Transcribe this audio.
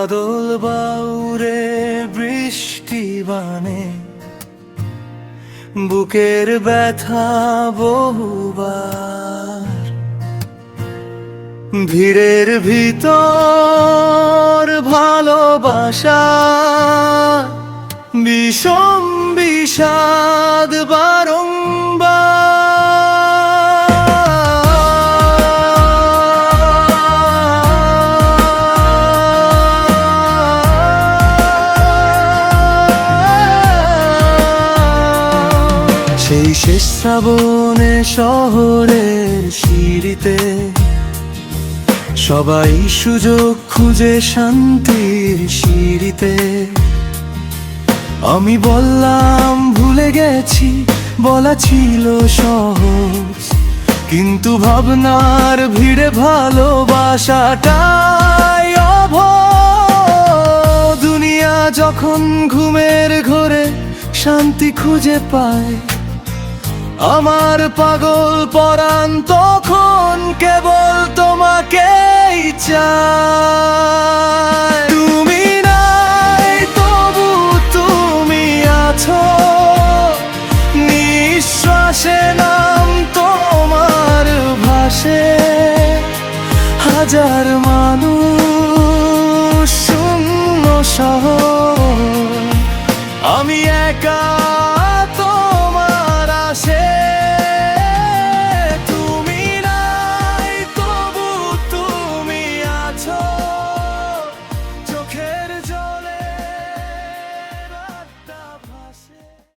বাদল বাউরে বৃষ্টি বানে, বুকের ব্যথা বহুবার, ভিড়ের ভিতর ভালোবাসা, বিষম বিষাদ সেই শেষ শ্রাবণে শহরের সিঁড়িতে সবাই সুযোগ খুঁজে শান্তির সিঁড়িতে। আমি বললাম ভুলে গেছি, বলা ছিল সহজ, কিন্তু ভাবনার ভিড়ে ভালোবাসাটাই অভয়। দুনিয়া যখন ঘুমের ঘোরে শান্তি খুঁজে পায়, আমার পাগল পরাণ তখন কেবল তোমাকেই চায়। তুমি নাই তবু তুমি আছো, নিঃশ্বাসে নাম তোমার ভাসে, হাজার মানুষ শূন্য শহর, আমি একা।